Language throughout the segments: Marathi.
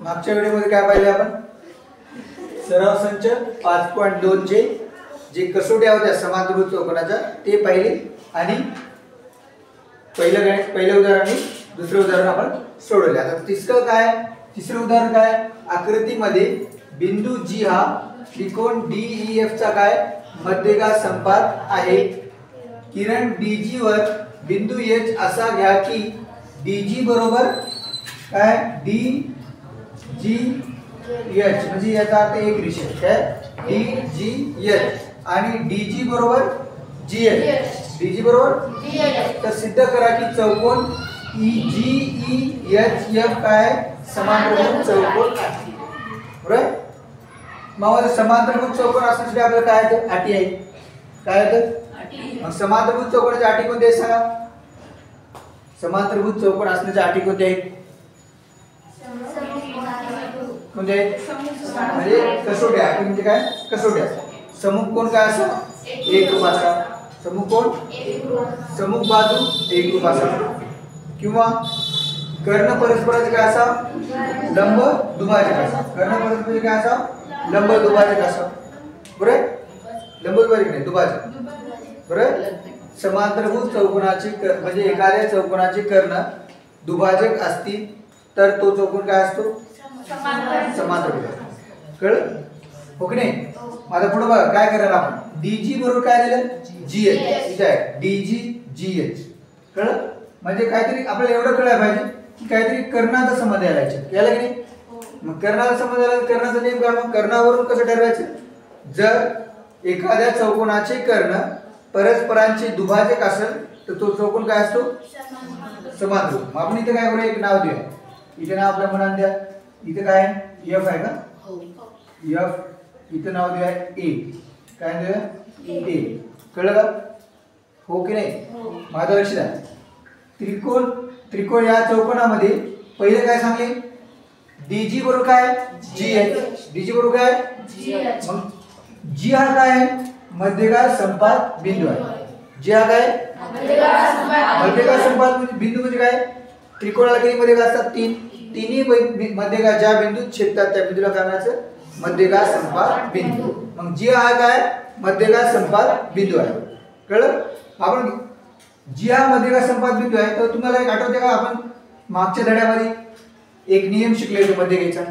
मागच्या व्हिडिओमध्ये काय पाहिले आपण? सराव संच 5.2 चे जे कसोट्या होत्या समांतरभुज चौकोनाच्या ते पाहिले आणि पहिलं उदाहरण आणि दुसरं उदाहरण आपण सोडवले. आता तिसरं उदाहरण काय? आकृतीमध्ये बिंदू G हा त्रिकोण DEF चा काय मध्यगा संपात आहे. किरण DG वर बिंदू H असा घ्या की DG बरोबर काय DGH म्हणजे याचा अर्थ एक रेषा काय DGH आणि DG बरोबर GH तर सिद्ध करा की चौकोन EGEHF काय समांतरभुज चौकोन आहे. बरोबर? मग समांतरभुज चौकोन असण्यासाठी आपल्याला काय अटी आहे? काय आहे? मग समांतरभुज चौकोनाच्या अटी कोणत्या आहेत सांगा? समांतरभुज चौकोन असण्याच्या अटी कोणत्या आहेत? म्हणजे कसोट्या. म्हणजे काय? कसोट्या. समुख कोण काय असा? एकरूप असा. समुख कोण? समुख बाजू एकरूप असा. किंवा कर्ण परस्पराचे काय असा? लंब दुभाजक असा. कर्ण परस्पराचे काय असा? लंब दुभाजक असा. बरोबर? लंब दुभाजक नाही, दुभाजक. बरोबर? समांतरभुज चौकोनाचे म्हणजे एखाद्या चौकोनाचे कर्ण दुभाजक असतील तर तो चौकोन काय असतो? समांतरभुज. कळलं? हो की नाही? आता पुढे बघा काय करणार आपण? DG बरोबर काय दिलं? GH. इथे आहे DG GH. कळलं? म्हणजे काहीतरी आपल्याला एवढं कळायला पाहिजे की काहीतरी कर्णाचा संबंध यायला की नाही? मग कर्णाचा संबंध आला तर कर्णाचा नेम काय? मग कर्णावरून कसं ठरवायचं? जर एखाद्या चौकोनाचे कर्ण परस्परांचे दुभाजक असेल तर तो चौकोन काय असतो? समांतरभुज. मग आपण इथे काय करूया? एक नाव देऊया. इथे नाव आपल्या मनात द्या. इथे काय आहे? F आहे का? F. इथे नाव देऊया A. काय देऊया? A. कळलं का? हो की नाही? माझं लक्ष द्या. त्रिकोण या चौकोनामध्ये पहिले काय सांगले? DG बरोबर काय? GH. DG बरोबर काय? मग G हा काय आहे? मध्यगा संपात बिंदू आहे. G हा काय? मध्यगा संपात बिंदू म्हणजे काय? त्रिकोणाला किती मध्यगा असतात? 3. तिन्ही मध्यगा ज्या बिंदूत छेदतात त्या बिंदूला काय म्हणायचं? मध्यगा संपात बिंदू. मग G हा काय? मध्यगा संपात बिंदू आहे. कळलं? आपण G हा मध्यगा संपात बिंदू आहे तर तुम्हाला एक आठवते का? आपण मागच्या धड्यामध्ये एक नियम शिकले होते मध्यगेचा.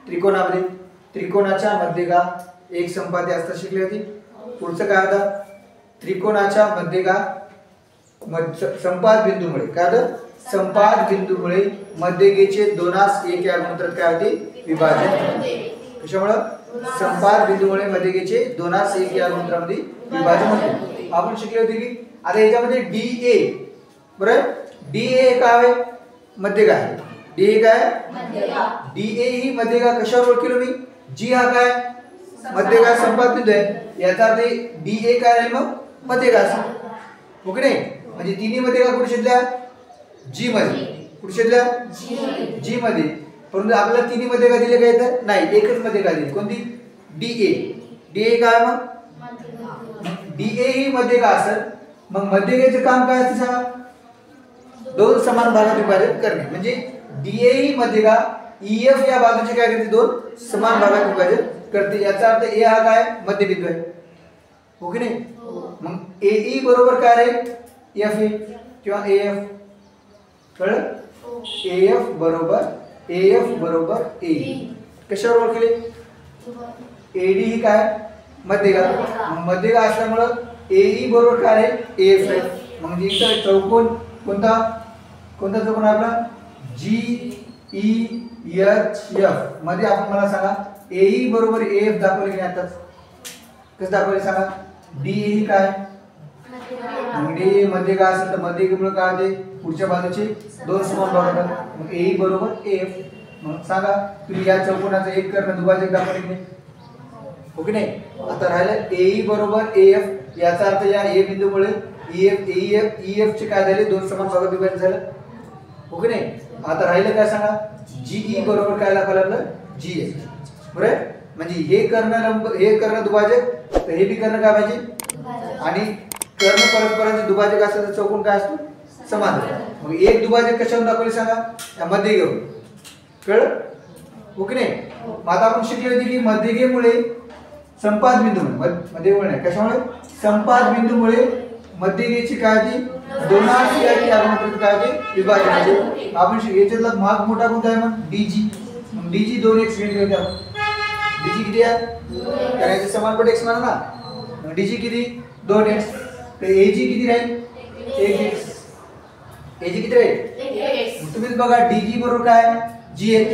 त्रिकोणामध्ये त्रिकोणाच्या मध्यगा एक संपाती असता शिकली होती. पुढचं काय होतं? त्रिकोणाच्या मध्यगा संपात बिंदूमुळे काय होतं? संपात बिंदूमुळे मध्यगेचे 2:1 या गुणोत्तरात काय होते? विभाजन. कशामुळे? संपात बिंदूमुळे मध्यगेचे 2:1 या गुणोत्तरामध्ये विभाजन होते. आपण शिकले होते की आता याच्यामध्ये DA बरोबर? DA काय आहे? मध्यगा आहे. DA काय? मध्यगा. DA ही मध्यगा कशावर ओळखलो मी? G हा काय? मध्यगा संपात बिंदू आहे. याचा अर्थ DA काय आहे? मग मध्यगा असेल. हो की नाही? म्हणजे तिन्ही मध्यगा कुठे छेदल्या? G मध्ये. कुठे छेदल्या? G मध्ये. परंतु आपल्याला तिन्ही मध्यगा दिले काय तर नाही, एकच मध्यगा दिली. कोणती? DA. DA काय? मग DA ही मध्यगा असेल. मग मध्यगेचे काम काय असते सांगा? दोन समान भागात विभाजित करणे. म्हणजे DA ही मध्यगा EF या बाजूचे काय करते? दोन समान भागात विभाजित करते. याचा अर्थ A हा काय? मध्यबिंदू आहे. हो की नाही? मग AE बरोबर काय आहे? FA किंवा AF. कळलं? AF बरोबर AE. कशावर ओळखले? AD ही काय? मध्यगा. मध्यगा असल्यामुळे AE बरोबर काय आहे? AF आहे. म्हणजे इथं चौकोन कोणता चौकोन आपला? GEHF मध्ये आपण मला सांगा AE बरोबर AF दाखवले की नाही आताच? कसं दाखवले सांगा? DE काय? मध्यगा असेल तर मध्यगेमुळे काय होते? पुढच्या बाजूचे दोन समान भाग होतात. मग AE बरोबर AF. मग सांगा तुम्ही या चौकोनाचा एक कर्ण दुभाजक दाखवले की नाही? हो की नाही? आता राहिलं AE बरोबर AF. याचा अर्थ या A बिंदूमुळे EF चे काय झाले? दोन समान भागात विभाजन झालं. हो की नाही? आता राहिलं काय सांगा? GE बरोबर काय दाखवलं आपलं? GH. बरोबर? म्हणजे हे कर्ण लंब हे कर्ण दुभाजक तर हे बी कर्ण काय पाहिजे आणि कर्ण परस्परांचे दुभाजक असेल तर चौकोन काय असतो समान. मग एक दुभाजक कशावर दाखवले सांगा या मध्य घेऊन कळलं हो की नाही. मग आता आपण शिकले होते की मध्यगेमुळे संपात बिंदूमुळे मध्यगेमुळे नाही कशामुळे संपात बिंदूमुळे मध्यगेची काय होती दोनास या की आगमनात काय होते विभाजन होते. आपण याच्यातला भाग मोठा कोणता आहे मग डीजी. मग डीजी 2x घेतले होते आपण. डीजी किती आहे कारण याचे समानपट x म्हणा ना. डीजी किती 2x तर एजी किती राहील 1x. एजी किती राहील तुम्ही बघा डीजी बरोबर काय जीएच.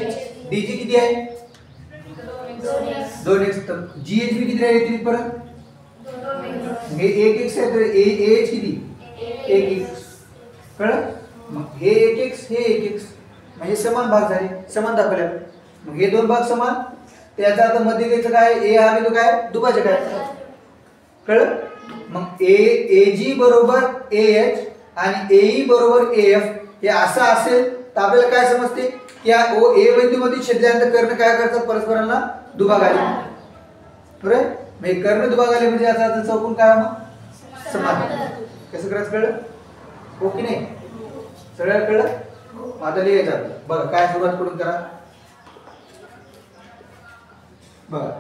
डीजी किती आहे 2x तर जीएच बी किती राहील तुम्ही परत हे 1x आहे तर एएच किती 1x कळलं. मग हे 1x हे 1x म्हणजे समान भाग झाले समान दाखवले. मग हे दोन भाग समान त्याचा अर्थ मध्यगेचं काय ए हा बिंदू काय दुभाजक आहे कळलं. मग एजी बरोबर एएच आणि एई बरोबर एएफ हे असं असेल तर आपल्याला काय समजते की या ओ ए बिंदूमध्ये छेदल्यानंतर कर्ण काय करतात परस्परांना दुभागाले बरोबर. म्हणजे कर्ण दुभागाले म्हणजे याचा अर्थ चौकोन काय मग समान. कसं करायचं कळलं हो की नाही सगळ्याला कळलं. आता लिहायचं बघा काय सुरुवात करून करा बघा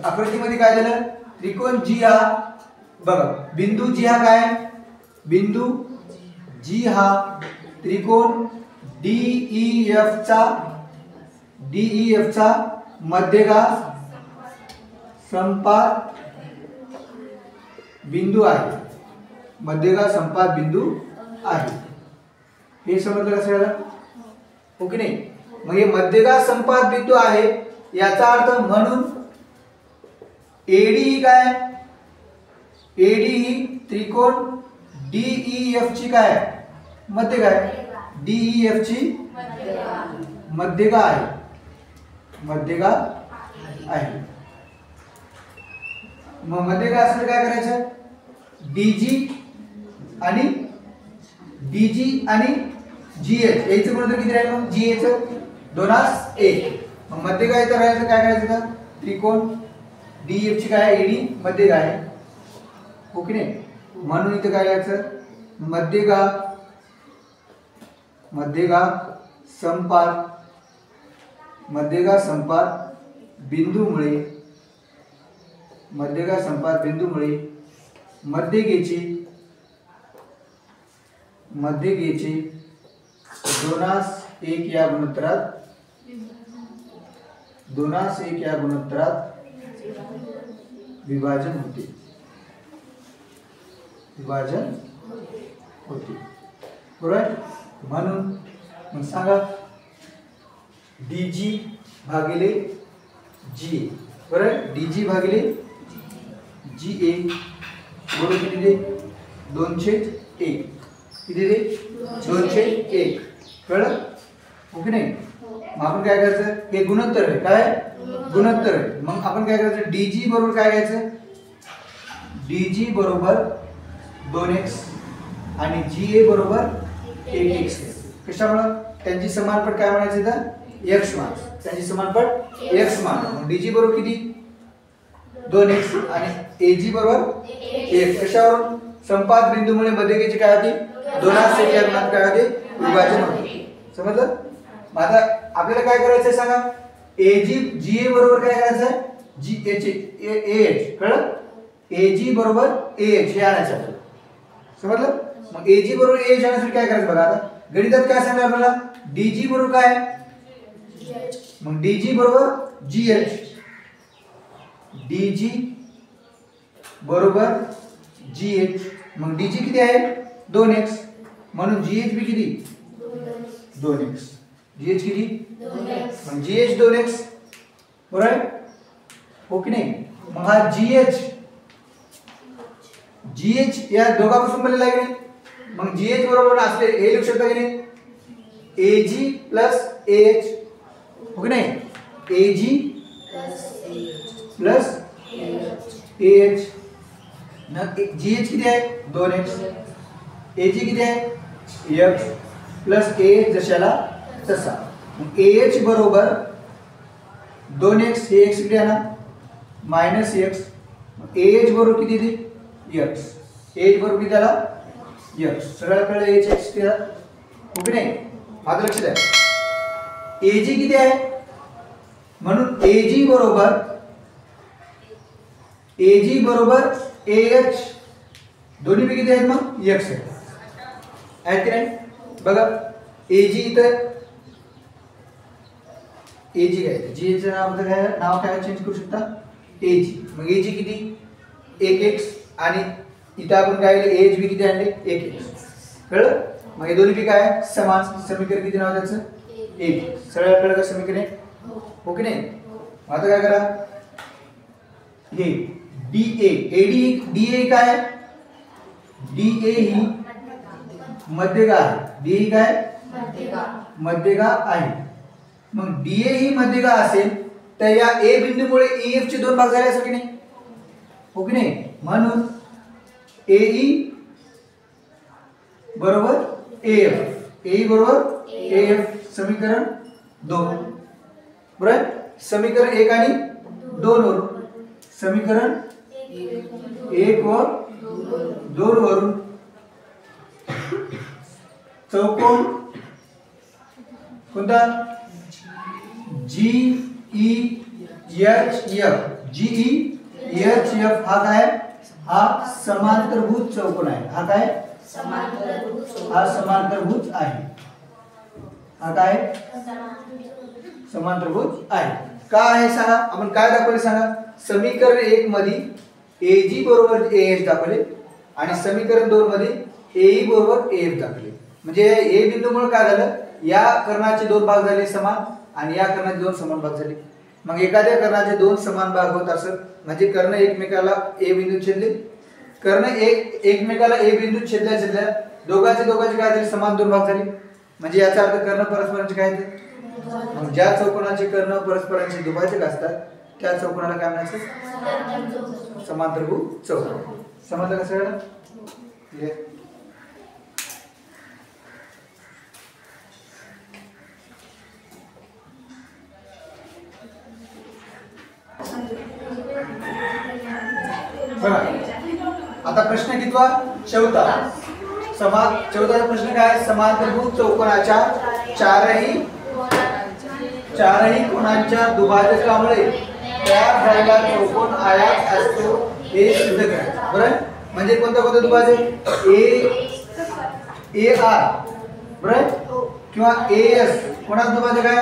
आकृतीमध्ये काय दिलं त्रिकोण जी हा बघा बिंदू जी हा काय बिंदू जी हा त्रिकोण डीईएफ चा मध्यगा संपात बिंदू आहे. मध्यगा संपात बिंदू आहे हे समजलं का सगळ्याला हो की नाही. मग हे मध्यगा संपात बिंदू आहे याचा अर्थ म्हणून एडी ही काय एडी ही त्रिकोण डीईएफ ची काय मध्यगा आहे. डीईएफ ची मध्यगा आहे मध्यगा आहे. मग मध्यगा असलं काय करायचं डीजी आणि जीएच याचं गुणोत्तर किती राहील मग जीएच 2:1. मग मध्यगा इथं राहायचं काय करायचं का त्रिकोण डीएफ ची काय एडी मध्यगा आहे हो की नाही. म्हणून इथं काय लिहायचं मध्यगा संपात बिंदूमुळे मध्यगेचे 2:1 या गुणोत्तरात विभाजन होते बरोबर. म्हणून मग सांगा डीजी भागिले जी बरोबर डीजी भागिले जी ए बरोबर किती दे 2/1 किती दे 2/1 कळलं हो की नाही. मग आपण काय करायचं हे गुणोत्तर आहे काय गुणोत्तर आहे. मग आपण काय करायचं डीजी बरोबर काय घ्यायचं डीजी बरोबर 2x आणि जीए बरोबर 1x. कशामुळे त्यांची समानपट काय म्हणायचं तर x मान त्यांची समानपट x मान. मग डीजी बरोबर किती 2x आणि एजी बरोबर 1. कशावरून संपात बिंदूमुळे मध्यगेची काय होती 2:1 या गुणात काय होते विभाजन होते समजलं. मग आता आपल्याला काय करायचं सांगा एजी जीए बरोबर काय करायचं जीएच एएच कळलं एजी बरोबर एएच हे आणायचं आपल्याला समजलं. मग एजी बरोबर एएच आणण्यासाठी काय करायचं बघा आता गणितात काय सांगितलं आपल्याला डीजी बरोबर काय मग डीजी बरोबर जीएच डीजी बरोबर जीएच. मग डीजी किती आहे 2x म्हणून जीएच बी किती 2x. जीएच किती 2x मग जीएच 2x बरोबर हो की नाही. मग हा जीएच या दोघांपासून बनलेला आहे की नाही. मग जीएच बरोबर असले हे लिहू शकता की नाही एजी प्लस एएच हो की नाही एजी प्लस एएच. जीएच किती आहे 2x एजी किती आहे x प्लस एएच जशाला तसा. एएच बरोबर 2x हे x इकडे आणा मायनस x ah बरोबर किती येते x ah बरोबर किती आला x सगळ्याला कळलं h x किती आला हो की नाही माझं लक्ष द्या ag किती आहे म्हणून ag बरोबर ah दोन्ही पैकी किती आहेत मग x आहेत की नाही बघा ag इथं ag काय g चं नाव काय चेंज करू शकता ag मग ag किती 1x आणि इथं आपण काय केलं ah बी किती आणले 1x कळलं मग हे दोन्ही पैकी काय समान समीकरण किती नाव त्याचं 1 सरळ कळलं का समीकरण हो की नाही आता काय करा हे dA काय dA ही मध्यगा आहे dA ही काय मध्यगा आहे मग dA ही मध्यगा असेल तर या A बिंदूमुळे EF चे दोन भाग झाले असेल की नाही हो की नाही म्हणून AE बरोबर AF बरोबर AF समीकरण 2 बरोबर समीकरण 1 आणि 2 वरून समीकरण 1 व 2 वरून चौकोन कोणता GEHF हा काय हा समांतरभुज चौकोन आहे हा काय हा समांतरभुज आहे हा काय समांतरभुज आहे का आहे सांगा आपण काय दाखवले सांगा समीकरण 1 मध्ये AG बरोबर AH दाखवले आणि समीकरण 2 मध्ये AE बरोबर AF दाखवले म्हणजे A बिंदूमुळे काय झालं या कर्णाचे दोन भाग झाले समान आणि या कर्णाचे दोन समान भाग झाले मग एखाद्या कर्णाचे दोन समान भाग होत असत म्हणजे कर्ण एकमेकाला A बिंदू छेदले कर्ण एकमेकाला A बिंदू छेदल्या दोघांचे काय झाले समान दोन भाग झाले म्हणजे याचा अर्थ कर्ण परस्परांचे काय होते मग ज्या चौकोनाचे कर्ण परस्परांचे दुभाजक असतात त्या चौकोनाला काय म्हणायचं समांतरभुज चौकोन समजलं का सगळं क्लियर आता प्रश्न कितवा चौथा चौथा प्रश्न काय समांतरभुज चौकोनाच्या चारही कोणांच्या दुभाजकामुळे तयार झालेला चौकोन आयत असतो हे सिद्ध करा बरोबर म्हणजे कोणता दुभाजक AR बरोबर किंवा AS कोणाचा दुभाजक आहे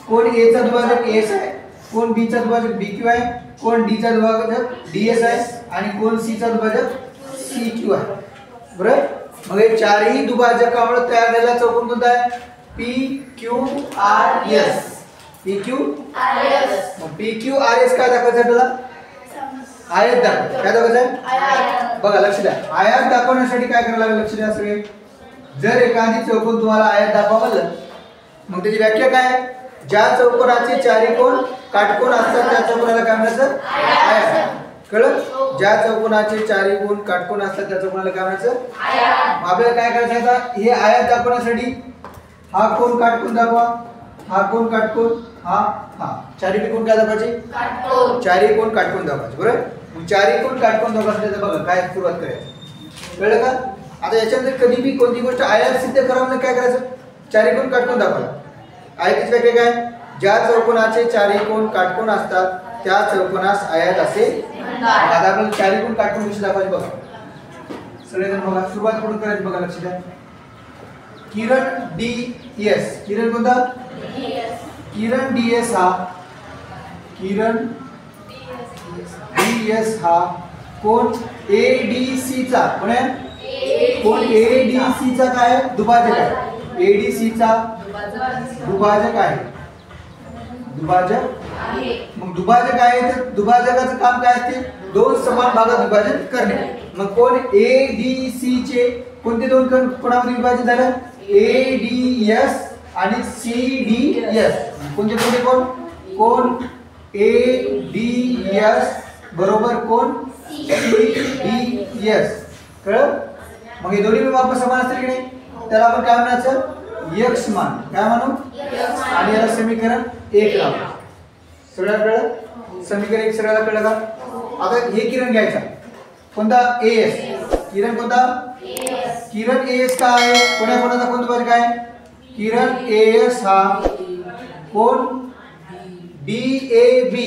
कोण A चा दुभाजक AS आहे कोण B चा दुभाजक BQ आहे कोण D चा दुभाजक DS आहे आणि कोण C चा दुभाजक CQ आहे बरोबर मग हे चारही दुभाजकामुळे तयार झालेला चौकोन कोणता आहे PQRS मग PQRS काय दाखवायचं आपल्याला आयत दाखव काय दाखवायचं आहे बघा लक्ष द्या आयत दाखवण्यासाठी काय करायला लागेल लक्ष द्या सगळे जर एखादी चौकोन तुम्हाला आयत दाखवावं मग त्याची व्याख्या काय ज्या चौकोनाचे चारी कोण काटकोन असतात त्या चौकोनाला काय म्हणायचं आयत कळलं ज्या चौकोनाचे चारी कोण काटकोन असतात त्या चौकोनाला काय म्हणायचं आयत आपल्याला काय करायचं आता हे आयत दाखवण्यासाठी हा कोण काटकोन दाखवा हा कोण काटकोन हा चारी कोण काय दाखवायचे काटकोन चारी कोण काटकोन दाखवायचे बरोबर मग चारी कोण काटकोन दाखवायचं बघा काय सुरुवात करायची कळलं का आता याच्यानंतर कधी भी कोणती गोष्ट आयत सिद्ध करावं काय करायचं चारी कोण काटकोन दाखवायला आयताची व्याख्या काय ज्या चौकोनाचे चारी कोण काटकोन असतात त्या चौकोनास आयत असे म्हणतात आता आपण चारी कोण काटकोन विषय दाखवायचे बघा सगळेजण बघा सुरुवात कुठून करायची बघा लक्ष द्या किरण DS किरण कोणता किरण DS हा कोण ADC चा कोण आहे कोण ADC चा काय दुभाजक आहे ADC चा दुभाजक आहे मग दुभाजक आहे तर दुभाजकाचं काम काय असते दोन समान भागात विभाजन करणे मग कोण ADC चे कोणते दोन कोणामध्ये विभाजित झालं ADS आणि CDS कोणते कोण ADS बरोबर कोण CDS कळलं मग हे दोन्ही माप समान असतील की नाही त्याला आपण काय म्हणायचं x मान काय म्हणू आणि याला समीकरण 1 लावू सगळ्याला कळलं? समीकरण 1 सगळ्याला कळलं का? आता हे किरण घ्यायचा कोणता एएस किरण कोणता किरण एएस का आहे कोणा कोणाचा कोण दुभाजक आहे किरण एएस हा कोण बीएबी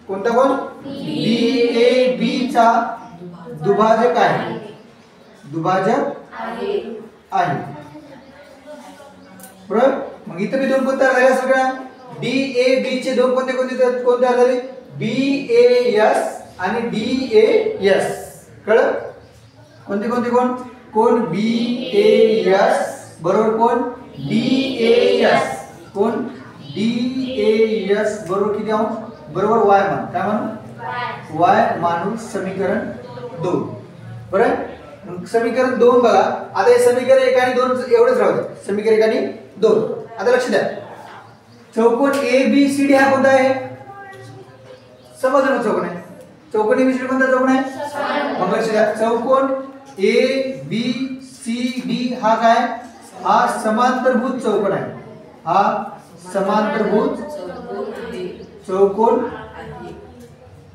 कोणता कोण बीएबी चा दुभाजक आहे दुभाजक आहे बरोबर मग इथे मी दोन कोण तयार झाले सगळ्या बीएबी चे दोन कोणते कोणते कोण तयार झाले बीएएस आणि डीएएस कळलं कोणते कोणते कोण कोण बीएएस बरोबर कोण डीएएस कोण डीएएस बरोबर किती आहोत बरोबर y मान काय मानू y मानू समीकरण 2 बरोबर मग समीकरण 2 बघा आता हे समीकरण 1 आणि 2 एवढेच राहू दे समीकरण 1 आणि 2 आता लक्ष द्या चौकोन ABCD हा कोणता आहे समजलं चौकोन आहे चौकोन ABCD कोणता चौकोन आहे मग लक्ष द्या चौकोन ABCD हा काय हा समांतरभुज चौकोन आहे हा समांतरभुज चौकोन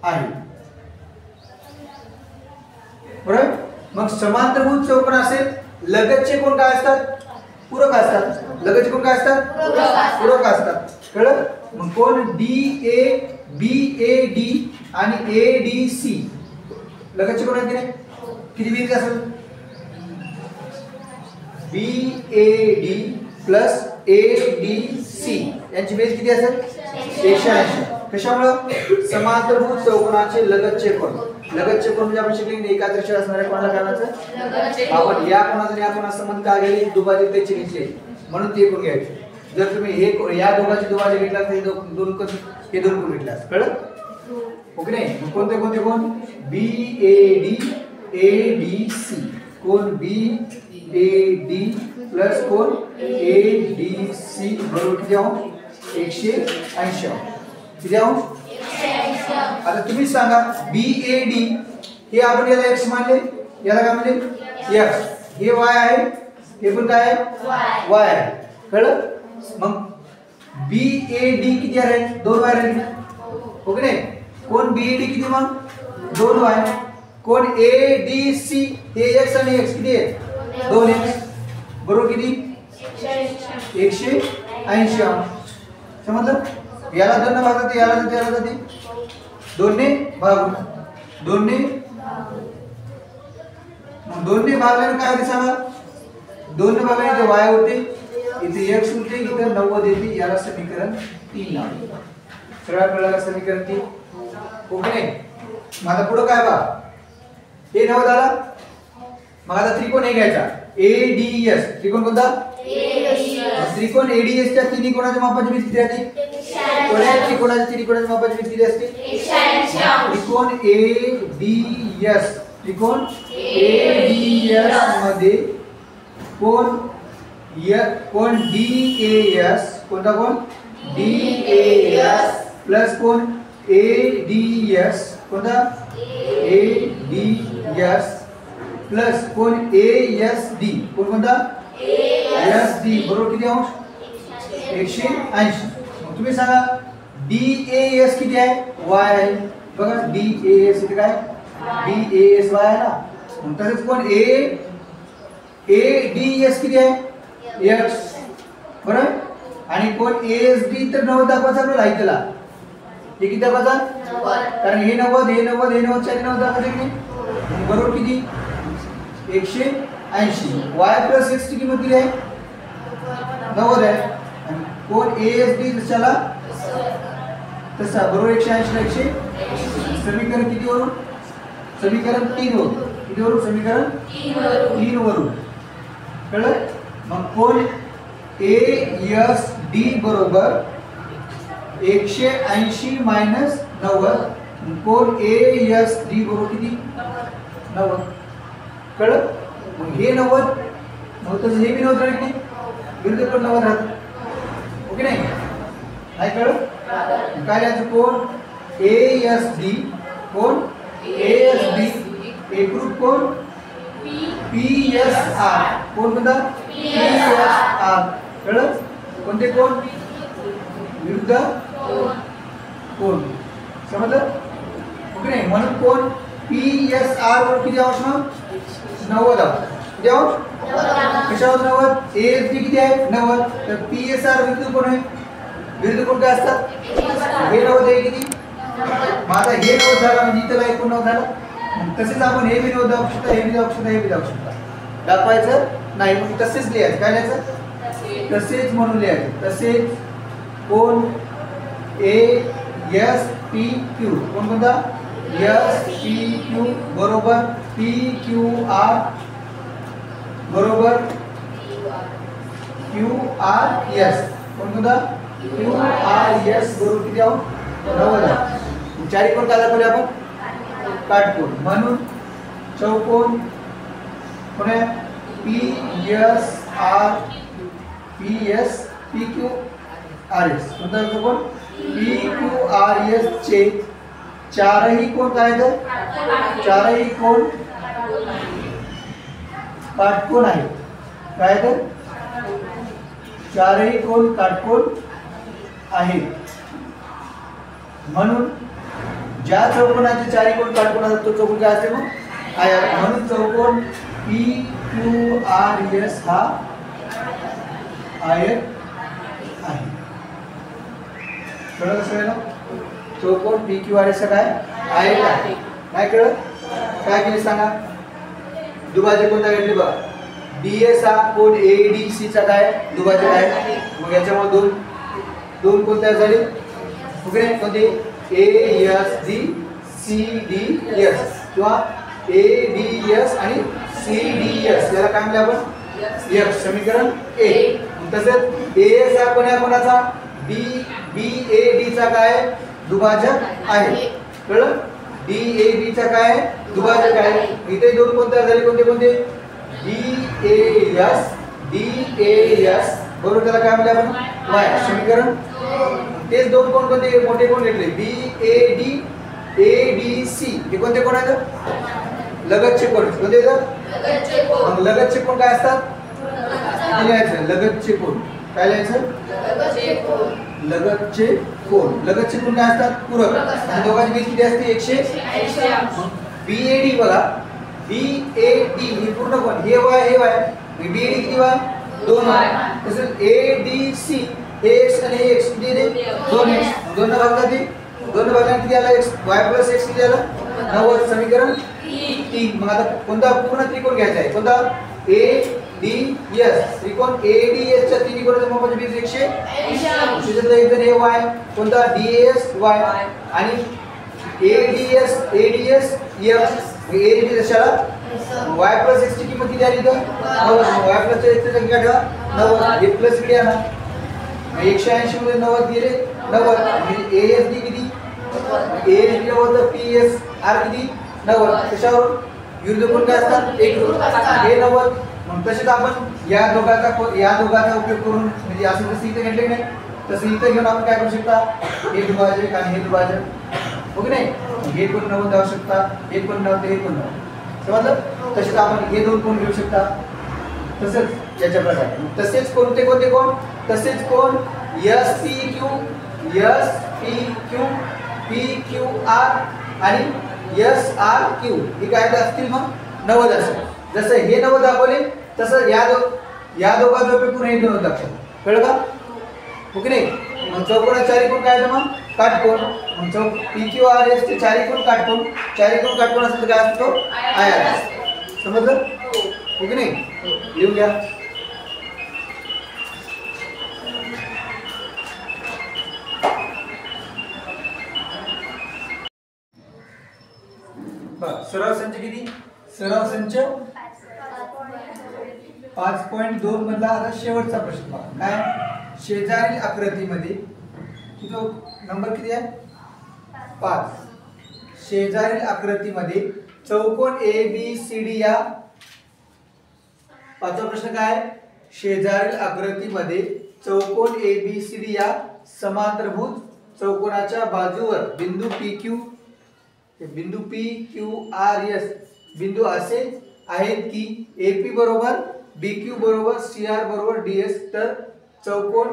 आहे बरोबर मग समांतरभुज चौकोन असेल लगतचे कोण काय असतात पूरक असतात लगतचे कोण काय असतात पूरक असतात कळलं मग कोण DA BAD आणि ADC लगतचे कोण आहेत किती बेरीज असेल BAD प्लस ADC यांची बेरीज किती असेल 180 कशामुळे समांतरभुज चौकोनाचे लगतचे कोण म्हणजे आपण शिकले एकाच रेषेवर असणाऱ्या कोणाला काय म्हणायचं आपण या कोणाचा आणि या कोणाचा संबंध काय गेले दुभाजक त्याचे घेतले म्हणून ते कोण घ्यायचे जर तुम्ही हे या दोघांचे दुभाजक घेतला तर हे दोन कोण घेतला कळलं ओके नाही कोणते कोणते कोण BAD ADC कोण BAD प्लस कोण ADC बरोबर किती आहोत 180 किती आहोत आता तुम्ही सांगा BAD हे आपण याला x मानले याला काय म्हणले x हे y आहे हे पण काय आहे y आहे कळलं मग BAD किती आहे 2 y राहिले ओके नाही कोण BAD किती मग 2 y कोण ADC हे x आणि x किती आहे 2x बरोबर किती 180 समजलं याला 2 ने भागतात याला जाते 2 ने भागून 2 ने भागल्याने काय होते सांगा 2 ने भागल्याने इथे y होते इथे x होते इथे 90 येते याला समीकरण 3 नाव सरळ कळलं समीकरण 3 ओके नाही मग आता पुढे काय बघा हे 90 आला मग आता त्रिकोण हे घ्यायचा ADS त्रिकोण कोणता त्रिकोण ADS च्या तिन्ही कोणाच्या मापाची बेरीज किती असते कोणत्या त्रिकोणाच्या तिन्ही कोणाच्या मापाची बेरीज किती असते त्रिकोण ADS त्रिकोण ADS मध्ये कोण DAS कोणता कोण DAS प्लस कोण ADS कोणता ADS प्लस कोण ASD कोणता ASD बरोबर किती अंश 180 मग तुम्ही सांगा DAS किती आहे y आहे बघा DAS किती काय DAS y आहे ना मग तसेच कोण ADS किती आहे x बरोबर आणि कोण ASD तर 90 दाखवायचा आपल्याला आहे त्याला हे किती दाखवायचा कारण हे 90 हे 90 हे 90 च्या 90 दाखवायचे की नाही बरोबर किती 180 y प्लस x ची किंमत किती आहे 90 आहे आणि कोण ASD त्याला तसा बरोबर 180 समीकरण किती वरून समीकरण 3 वरून किती वरून समीकरण 3 वरून कळलं मग कोण ASD बरोबर 180 मायनस 90 कोण ASD बरोबर किती 90 कळलं मग हे 90 नव्हतं हे बी 90 राहिले विरुद्ध पण 90 राहत ओके नाही काय कळलं काय याचं कोण ASD कोण ASD एकरूप कोण PSR कोण कोणता PSR कळलं कोणते कोण विरुद्ध कोण. समजलं ओके नाही. म्हणून कोण PSR वर किती आहोत मग 90 आहोत. किती आहोत कशावर 90. ASD किती आहे 90. तर PSR विरुद्ध कोण आहे. विरुद्ध कोण काय असतात हे 90 आहे किती. माझा हे 90 झाला म्हणजे इथं काय 89 झालं. तसेच आपण हे बी 90 दाखवू शकता, हे बी दाखवू शकता, हे बी दाखवू शकता. दाखवायचं नाही मग तसेच लिहायचं. काय लिहायचं तसेच म्हणून लिहायचं. तसेच कोण ASPQ कोण कोणता SPQ बरोबर PQR बरोबर QRS कोण कोणता QRS बरोबर किती आहोत 90. चारी कोण काय दाखवले आपण काटकोन. म्हणून चौकोन कोण आहे PQRS कोणता चौकोन PQRS चे चारही कोण काय आहेत. चारही कोण काटकोन आहेत. काय तर चारही कोण काटकोन आहेत. म्हणून ज्या चौकोनाचे चारही कोण काटकोन असतात तो चौकोन काय असते मग आयत. म्हणून चौकोन PQRS हा आयत आहे. कळलं सगळ्यांना. चौकोन PQRS काय आयत आहे. नाही कळलं काय केले सांगा. दुभाजक कोणता घेतले बघा. DS हा कोण ADC चा काय दुभाजक आहे. मग याच्यामुळे दोन दोन कोण तयार झाले ओके कोणते ASD CDS किंवा ADS आणि CDS याला काय म्हणले आपण F समीकरण 1. तसेच AS हा कोणाचा BAD चा काय दुभाजक आहे. कळलं DAB चा काय दुभाजक आहे. इथे दोन कोण तयार झाले कोणते कोणते DAS बरोबर त्याला काय म्हणले आपण Y समीकरण. तेच दोन कोण कोणते मोठे कोण घेतले BAD ADC हे कोणते कोण आहेत लगतचे कोण कोणते मग लगतचे कोण काय असतात लिहायचं लगतचे कोण काय लिहायचं लगतचे कोण. लगतचे कोण काय असतात पूरक. आणि दोघांची बेरीज किती असते 180. BAD बघा BAD ही पूर्ण कोण हे Y हे Y BAD किती Y 2Y. तसेच ADC हे x आणि हे x किती आहे 2x. दोन भागात ते दोन भागात किती आला x y + x किती आला 90 समीकरण 3. मग आता कोणता पूर्ण त्रिकोण घ्यायचा आहे कोणता ADS त्रिकोण ADS च्या तिन्ही कोणाच्या मापाची बेरीज 180. दुसऱ्याचा एक जण हे y कोणता DAS y आणि ADS F AD दशाला y + x ची किंमत किती आली तर 90. y + x ची संख्या ठेवा 90 हे प्लस इकडे आणा 180 मध्ये 90 गेले 90 म्हणजे ASD किती ASD होतं PSR किती 90. कशावर विरुद्ध कोण काय असतात एक हे 90. मग तसेच आपण या दोघांचा उपयोग करून म्हणजे असं जसं इथे घेतले नाही तसं इथे घेऊन आपण काय करू शकता हे दुभाजक आणि हे दुभाजक ओके नाही. हे कोण 90 दाखवू शकता हे कोण 90 हे कोण 90 समजलं. तसेच आपण हे दोन कोण घेऊ शकता तसंच याच्या प्रकारे. तसेच कोणते कोणते कोण तसेच कोण SPQ PQR आणि SRQ हे काय असतील मग 90 असेल. जसं हे 90 दाखवले तसं या दोघांचा उपयोग करून हे 90 दाखवलं. कळलं का ओके नाही. मग चौकोना चारी कोण काय मग काटकोन. मग PQRS चे चारी कोण काटकोन असेल तर काय असतो आयत. समजलं ओके नाही. लिहून घ्या. सराव संच किती सराव संच 5.2 मधला आता शेवटचा प्रश्न बघा. काय शेजारील आकृतीमध्ये तो नंबर किती आहे 5. शेजारील आकृतीमध्ये चौकोन ABCD या पाचवा प्रश्न काय शेजारील आकृतीमध्ये चौकोन ABCD या समांतरभुज चौकोनाच्या बाजूवर बिंदू PQRS बिंदू असे आहेत की AP बरोबर BQ बरोबर CR बरोबर DS. तर चौकोन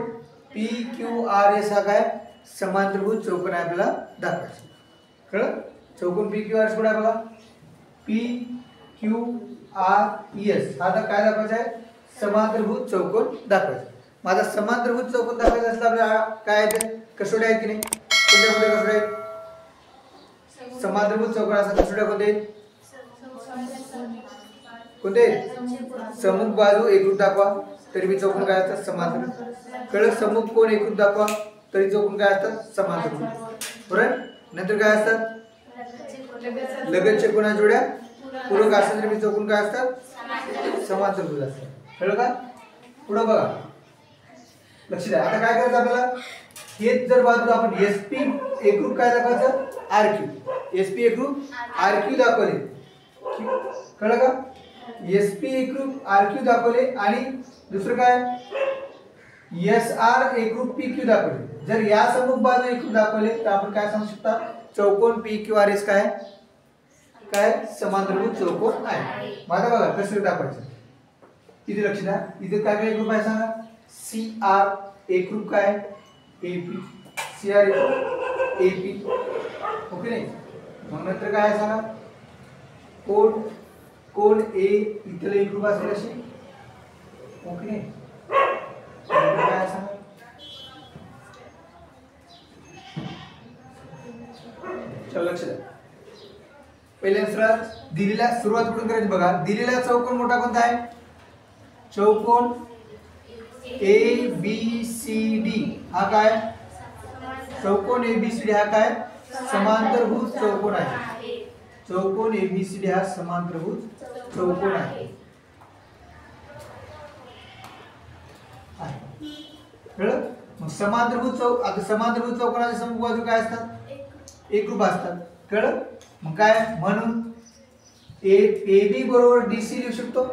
PQRS हा काय समांतरभुज चौकोन आहे आपल्याला दाखवायचं. कळलं? चौकोन पी क्यू आर कुठे आहे बघा, पी क्यू आर एस. आता काय दाखवायचं आहे, समांतरभुज चौकोन दाखवायचं. माझा समांतरभुज चौकोन दाखवायचा असला आपल्याला काय आहे ते कसोड्या आहेत की नाही, कोणत्या कोणत्या कसोड्या आहेत? समांतरभुज चौकोन असा कसोड्या कोणते आहेत? कोणते? सम्मुख बाजू एकरूप दाखवा तरी बी चौकोन काय असतात, समांतर. कळलं? सम्मुख कोण एकरूप दाखवा तरी चौकोन काय असतात, समांतरभुज. बरोबर. नंतर काय असतात, लगतच्या कोणा जोड्या पूरक असतात तरी चौकोन काय असतात, समांतरभुज असतात. कळलं का? पुढे बघा, लक्ष द्या. आता काय करायचं आपल्याला, हेच जर बाजू आपण एसपी एकरूप काय दाखवायचं, आरक्यू. एसपी एकरूप आरक्यू दाखवले. कळलं का? एसपी एकरूप आरक्यू दाखवले आणि दुसरं काय, एस आर एकरूप पी क्यू दाखवले. जर या सम्मुख बाजू एकरूप दाखवले तर आपण काय सांगू शकता, चौकोन पी क्यू आर एस काय काय समांतरभुज चौकोन आहे. माझा बघा कसं दाखवायचं, इथे लक्ष द्या. इथे काय काय एकरूप आहे सांगा, सी आर एकरूप काय, AP. C R AP. Okay नाही. मग नंतर काय आहे सांगा, कोण कोण ए इथले एकरूप असेल अशी. ओके नाही. काय सांगा, चल लक्ष द्या. पहिल्या दिलेल्या सुरुवात कुठून करायची बघा. दिलेला चौकोन मोठा कोणता आहे, चौकोन ए बी सी डी हा काय, चौकोन ए बी सी डी हा काय, समांतरभुज चौकोन आहे. चौकोन ए बी सी डी हा समांतरभुज चौकोन आहे. कळलं? मग समांतरभुज आता समांतरभुज चौकोनाचे सम्मुख बाजू काय असतात, एकरूप असतात. कळलं? मग काय, म्हणून ए बी बरोबर डीसी लिहू शकतो.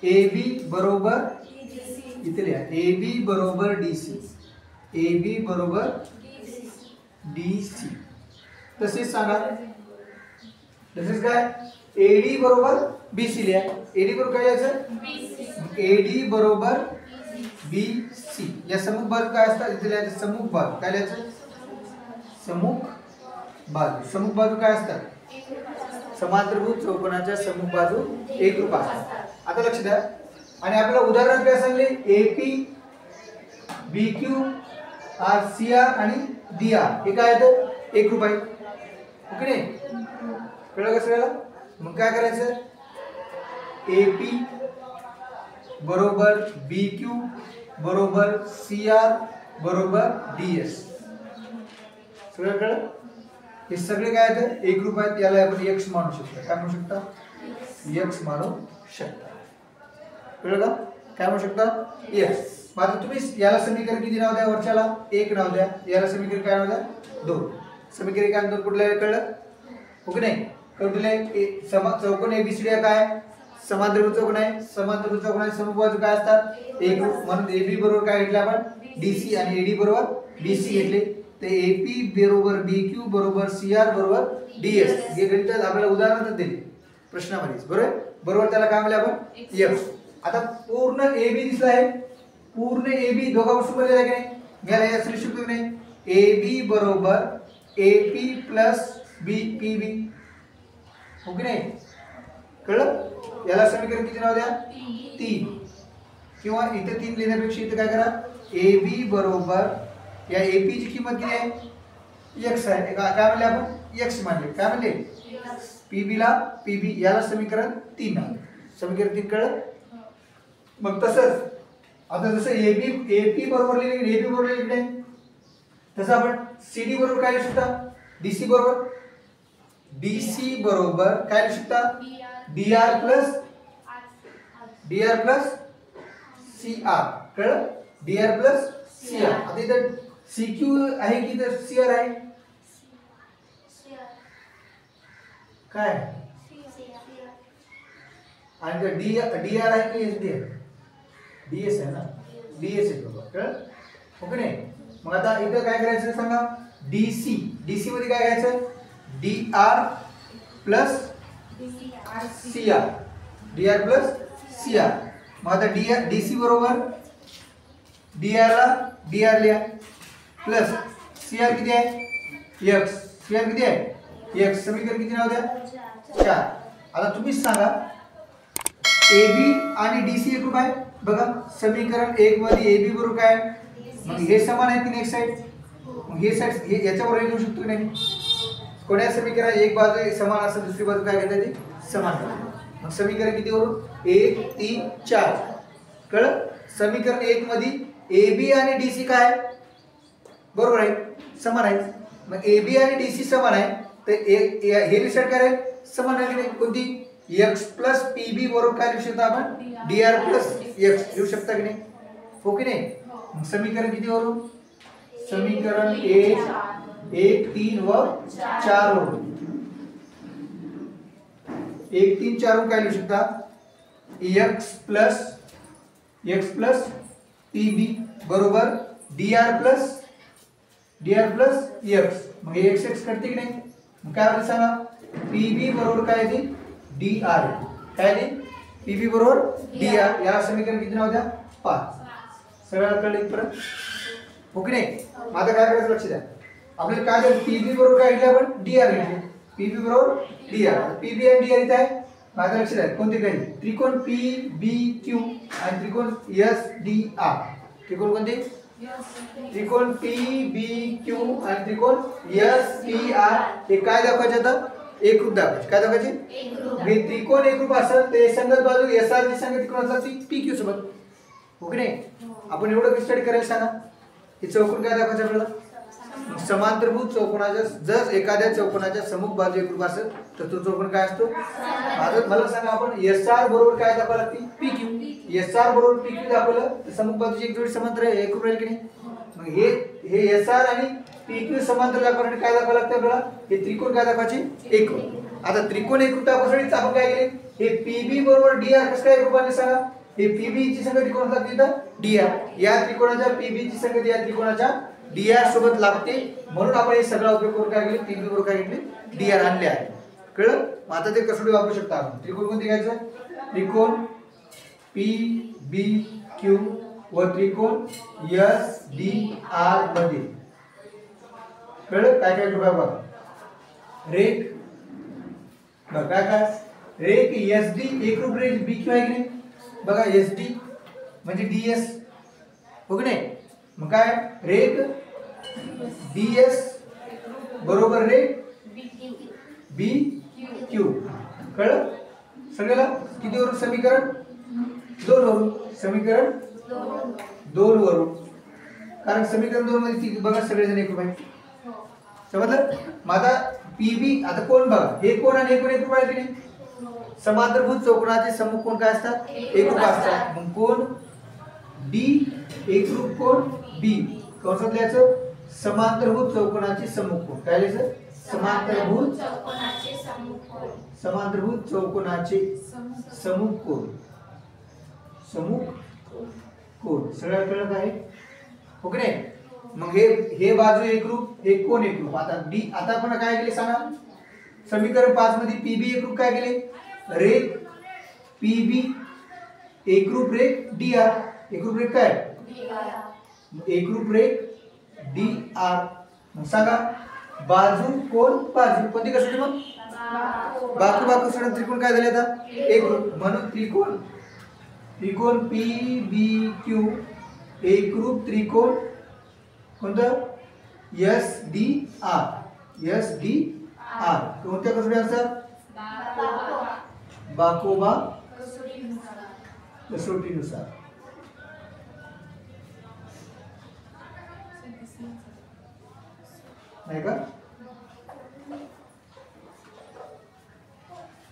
ए बी बरोबर इथे लिहा, ए बी बरोबर डीसी. ए बी बरोबर डीसी. तसेच सांगा, तसेच काय, एडी बरोबर बीसी लिहा. एडी बरोबर काय लिहायचं, एडी बरोबर बी सी. या सम्मुख बाजू काय असतात, इथे लिहायचं सम्मुख बाजू. काय लिहायचं, सम्मुख बाजू. सम्मुख बाजू काय असतात, समांतरभुज चौकोनाच्या सम्मुख बाजू एकरूप असतात. आता लक्ष द्या. आणि आपल्याला उदाहरण काय सांगले, एपी बी क्यू आर सी आर आणि डी आर हे काय आहेत, एकरूप आहे. ओके नाही. कळलं का सगळ्याला? मग काय करायचं, एपी बरोबर बी क्यू बरोबर सी आर बरोबर डी एस. सगळं कळलं? हे सगळे काय आहेत, एकरूप आहेत. याला आपण एक्स मानू शकतो. काय म्हणू शकता, एक्स मानू शकता. कळलं का? काय म्हणू शकता, एक्स. आता तुम्ही याला समीकरण किती नाव द्या, वरच्याला एक नाव द्या. याला समीकरण काय नाव द्या, दोन. समीकरण काय दोन कुठलं आहे, कळलं? ओके नाही. कुठले चौकोन एबीसीडी काय, समांतरभुज चौकोन आहे. समांतरभुज चौकोनाचे सम्मुख बाजू काय असतात, एकरूप. म्हणून एबी बरोबर काय घेतले आपण, डीसी आणि एडी बरोबर बीसी घेतले. ते एपी बरोबर बी क्यू बरोबर सी आर बरोबर डीएस. हे गणित आपल्याला उदाहरणात दिले प्रश्नामध्ये. बरोबर बरोबर त्याला काय म्हणले आपण, एक्स. आता पूर्ण ए बी दिसला आहे, पूर्ण ए बी दोघांपासून बनलेला आहे की नाही, घ्यायला या लिहू शकतो की नाही, ए बी बरोबर A P plus B P B. Okay नाही. कळलं? याला समीकरण किती नाव द्या, 3. किंवा इथे 3 लिहिण्यापेक्षा इथे काय करा, ए बी बरोबर या एपी ची किंमत किती आहे, एक्स आहे. काय म्हणले आपण, एक्स मानले. काय म्हणले, पीबी ला पीबी. याला समीकरण 3 आहे. समीकरण 3 कळलं? मग तसंच आता जसं एपी बरोबर लिहिले, एपी बरोबर लिहिले तसं आपण सीडी बरोबर काय लिहू शकता, डीसी बरोबर डीसी बरोबर काय लिहू शकता, डीआर प्लस सीआर. कळलं? DR plus CR. आता इथं सीक्यू आहे की तर सीआर आहे, काय आणि डीआर आहे की एसडी आहे, डीएस आहे ना, डीएस आहे बरोबर. कळलं? ओके नाही. मग आता इथं काय करायचं सांगा, डीसी. डीसी मध्ये काय घ्यायचं, DR plus CR. DR plus CR. मग आता डीसी बरोबर डीआर ला डीआर लिहा प्लस CR किती आहे x, CR किती आहे x, समीकरण किती नाव द्या 4. आता तुम्हीच सांगा AB आणि DC एकरूप आहे बघा. समीकरण 1 मध्ये AB बरोबर काय, मग हे समान आहे की नाही एक साइड, मग हे साइड हे याच्या बरोबर लिहू शकतो की नाही. कोणत्या समीकरण एक बाजू समान असेल दुसरी बाजू काय घेता येते समान. मग समीकरण किती वरून 1 3 4 कळलं. समीकरण 1 मध्ये AB आणि DC काय बरोबर आहे समान आहे. मग AB आणि DC समान आहे तर हे रिसेट करेल समान आहे की नाही. कोणती x प्लस PB बरोबर काय लिहू शकता आपण dr प्लस x लिहू शकता की नाही, हो की नाही. मग समीकरण किती वरून समीकरण 1 3 व 4 वरून 1 3 4 वरून काय लिहू शकता x प्लस PB बरोबर dr प्लस x. मग हे x x कटते की नाही. मग काय होईल सांगा PB बरोबर काय येते dr, काय येते PB बरोबर dr. या समीकरण किती नाव द्या 5. सगळं कळलं परत, हो की नाही. माझं काय करायचं लक्ष द्या. आपल्याला काय झालं PB बरोबर काय घेतलं आपण dr घेतले. PB बरोबर dr, PB आणि dr इथे आहे. माझं लक्ष द्या कोणते काही त्रिकोण PBQ आणि त्रिकोण SDR. त्रिकोण कोणते त्रिकोण PBQ आणि त्रिकोण SDR हे काय दाखवायचे आता एकरूप दाखवायचे. काय दाखवायचे हे त्रिकोण एकरूप असेल ते संगत बाजू SR ची संगत त्रिकोण असला ती PQ सोबत, हो की नाही. आपण एवढं स्टडी करायला सांगा. हे चौकोन काय दाखवायचं आपल्याला समांतरभुज चौकोनाच्या जर एखाद्या चौकोनाच्या सम्मुख बाजू एकरूप असेल तर तो चौकोन काय असतो. मला सांगा आपण SR बरोबर काय दाखवायला लागते PQ. SR बरोबर PQ दाखवलं तर सम्मुख बाजूची एक जोडी समांतर एकरूप राहील की नाही. मग हे SR आणि PQ समांतर दाखवण्यासाठी काय दाखवायला लागतं आपल्याला हे त्रिकोण काय दाखवायचे एकरूप. आता त्रिकोण एकरूप दाखवण्यासाठी आपण काय केले हे PB बरोबर dr कसं काय एकरूपाने सांगा. हे PB ची संगती कोणाला लागते इथं dr. या त्रिकोणाच्या PB ची संगती या त्रिकोणाच्या dr सोबत लागते म्हणून आपण हे सगळा उपयोग करून काय केले PB बरोबर काय घेतले dr आणले आहे. कळलं. मग आता ते कसोटी वापरू शकता आपण. त्रिकोण कोणते घ्यायचं त्रिकोण PBQ व त्रिकोण SDR मध्ये कळलं काय काय करूया बघा. रेख बघा काय रेख SD एकरूप रेख BQ आहे की नाही बघा. SD म्हणजे DS, हो की नाही. मग काय रेख DS बरोबर रेख BQ. कळलं सगळ्याला. किती वरून समीकरण 2 वरून समीकरण 2 वरून, कारण समीकरण 2 मध्ये बघा सगळेजण एकरूप आहे समजलं. माझा PB आता कोण बघा हे कोण आणि हे कोण एकरूप आहे की नाही. समांतरभुज चौकोनाचे सम्मुख कोण काय असतात एकरूप असतात. मग कोण D एकरूप कोण B कंसात लिहायचं समांतरभुज चौकोनाचे सम्मुख कोण काय लिहायचं समांतरभुज चौकोनाचे सम्मुख कोण सगळ्या कळत आहे, हो की नाही. मग हे बाजू एकरूप हे कोण एकरूप. आता D आता आपण काय केले सांगा समीकरण 5 मध्ये PB एकरूप काय केले रेख PB एकरूप रेख dr. एकरूप रेख काय एकरूप रेख dr. मग सांगा बाजू कोण बाजू कोणती कसोटी मग बाजू सोडून त्रिकोण काय झाले आता एकरूप. म्हणून त्रिकोण PBQ एकरूप त्रिकोण कोणतं SDR. कोणत्या कसोटी असतात बाकोबा कसोटीनुसार. नाही का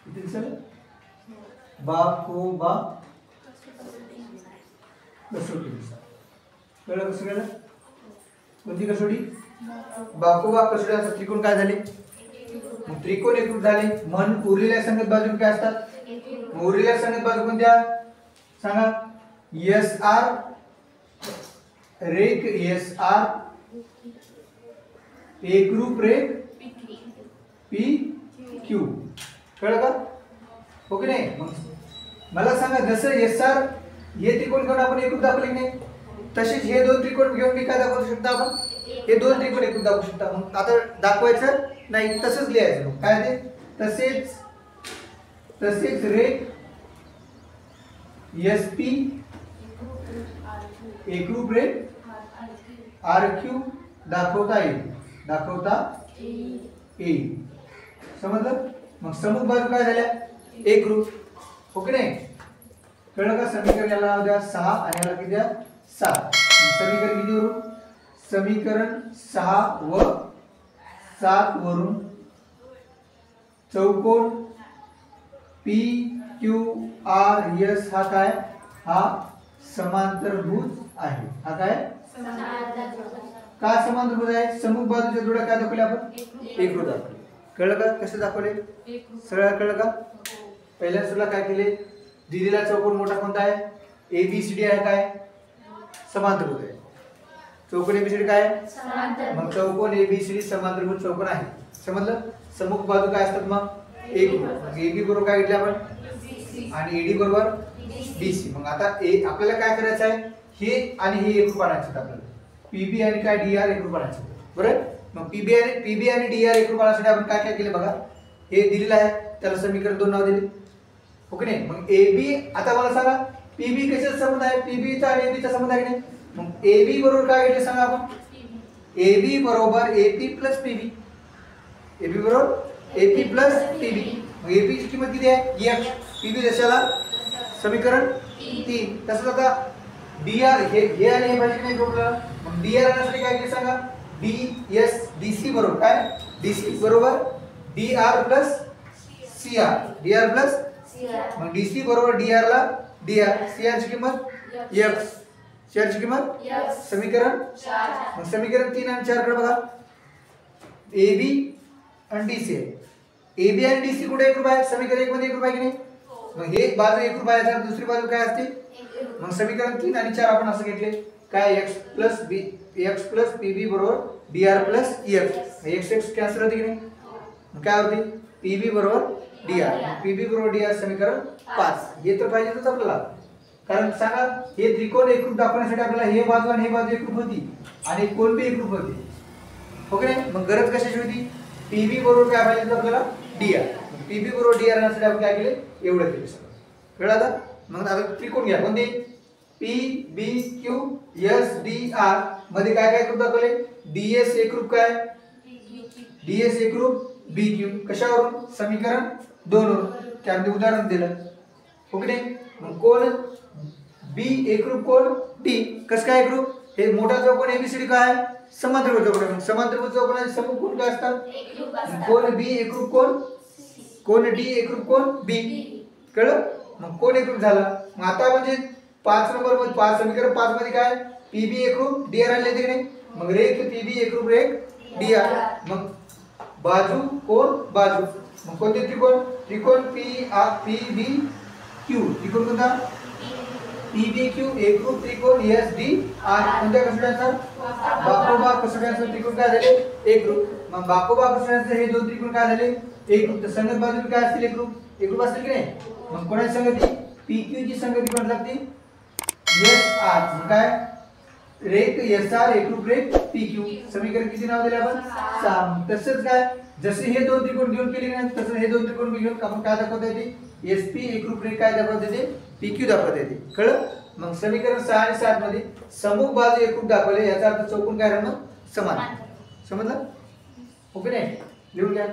किती दिसेल बाकोबा कसोटीनुसार. कळलं कसं कळलं कोणती कसोटी बाकोबा कसोटी असतात. त्रिकोण काय झाले मग त्रिकोण एकरूप झाले म्हणून उरलेल्या संगत बाजू काय असतात. उरलेल्या संगत बाजू कोणत्या सांगा SR रेख SR एकरूप रेख PQ. कळलं का हो की नाही. मग मला सांगा जसं SR हे त्रिकोण घेऊन आपण एकरूप दाखवले नाही तसेच हे दोन त्रिकोण घेऊन मी काय दाखवू शकतो आपण हे दोन त्रिकोण एकरूप दाखवू शकता. मग आता दाखवायचं नाही, तसंच लिहायचं. मग काय ते तसेच रेख SP एकरूप रेख RQ दाखवता येईल. समजलं? मग समुख बाजू काय झाल्या एकरूप. ओके नाही? कळलं का? समीकरण याला नाव द्या 6 आणि याला किती द्या 7. समीकरण किती वरून? समीकरण 6 व 7 वरून चौकोन PQRS हा काय? हा समांतरभुज आहे. हा काय? का समांतरभुज आहे? समुख बाजूच्या जोड्या काय दाखवल्या आपण? एकरूप दाखवले. कळलं का? कसं दाखवले? सरळ कळलं का? पहिल्या सुरुला काय केले? दिलेला चौकोन मोठा कोणता आहे? ABCD आहे. काय? समांतरभुज आहे. चौकोन ABCD काय आहे? मग चौकोन ABCD समांतरभुज चौकोन आहे. समजलं? समुख बाजू काय असतात मग? एकरूप. AB बरोबर काय घेतले आपण? आणि AD बरोबर BC. मग आता आपल्याला काय करायचं आहे? हे आणि हे एकरूप आणायचे आपल्याला. PB आणि काय DR एकरूप आणायचे. बरोबर? मग PB आणि DR एकरूप आणायसाठी आपण काय काय केले बघा. हे दिलेलं आहे, त्याला समीकरण 2 नाव दिले. ओके नाही? मग AB आता मला सांगा PB कशाचा संबंध आहे? PB चा आणि AB चा संबंध आहे की नाही? मग AB बरोबर काय घेतले सांगा आपण? AB बरोबर AP प्लस PB. AB बरोबर AP प्लस PB. मग AP ची किंमत किती आहे? X. PB दशाला समीकरण 3. तसंच आता DR हे आणि हे पाहिजे नाही आपल्याला. मग DR आणण्यासाठी काय केले सांगा? DC बरोबर काय? DC बरोबर DR plus CR. DR plus मग DC बरोबर DR ला DR. CR ची किंमत X. CR ची किंमत समीकरण 4. मग समीकरण 3 आणि 4 कडे बघा. AB आणि DC आहे. AB आणि DC कुठे एकरूप आहे? समीकरण 1 मध्ये एकरूप आहे की नाही? मग हे बाजू एकरूप आहे, तर दुसरी बाजू काय असते? मग समीकरण 3 आणि 4 आपण असं घेतले काय? X प्लस PB बरोबर DR plus EX. X cancel होते की नाही? मग काय होते? PB बरोबर DR. PB बरोबर DR समीकरण 5. हे तर पाहिजेच आपल्याला. कारण सांगा हे त्रिकोण एकरूप दाखवण्यासाठी आपल्याला हे बाजू आणि हे बाजू एकरूप होती आणि कोण बी एकरूप होती. ओके? मग गरज कशाची होती? PB बरोबर काय पाहिजे आपल्याला? DR. PB बरोबर DR आणण्यासाठी आपण काय केले? एवढं केले सगळं. कळलं आता? मग आता त्रिकोण घ्या. कोणते? PBQSDR मध्ये काय काय एकरूप दाखवले? DS एकरूप काय? DS एकरूप BQ. कशावरून? समीकरण 2 वरून. त्यामध्ये उदाहरण दिलं. ओके नाही? मग कोण B एकरूप कोण D. कसं काय एकरूप? हे मोठा चौकोन ABCD काय आहे? समांतरभुज चौकोन. समांतरभुज चौकोनाचे समुख कोण काय असतात? कोण B एकरूप कोण D एकरूप कोण B. कळलं? मग कोण एकरूप झाला? मग आता म्हणजे 5 नंबर मध्ये 5 समीकरण 5 मध्ये काय? PB एकरूप DR आणले की नाही? मग रेख PB एकरूप रेख DR. मग बाजू कोण बाजू. मग कोणते त्रिकोण? त्रिकोण PBQ. त्रिकोण कोणता? PBQ एकरूप त्रिकोण SDR. कोणत्या कसोट्यांचा? बाकोबा कसोट्यांचा त्रिकोण काय झाले? एकरूप. मग बाकोबा कसोट्यांचे हे दोन त्रिकोण काय झाले? एकरूप. तर संगत बाजू काय असतील? एकरूप असतील की नाही? मग कोणाची संगती? PQ ची संगती कोण लागते? SR. मग काय? रेख SR एकरूप रेख PQ. समीकरण किती नाव दिले आपण? 6. तसंच काय? जसे हे दोन त्रिकोण घेऊन केले ना, तसं हे दोन त्रिकोण घेऊन आपण काय दाखवता येते? SP एकरूप रेख काय दाखवता येते? PQ दाखवता येते. कळलं? मग समीकरण 6 आणि 7 मध्ये समुख बाजू एकरूप दाखवले, याचा अर्थ चौकोन काय राहणार? समान. समजलं? ओके नाही? लिहून घ्या.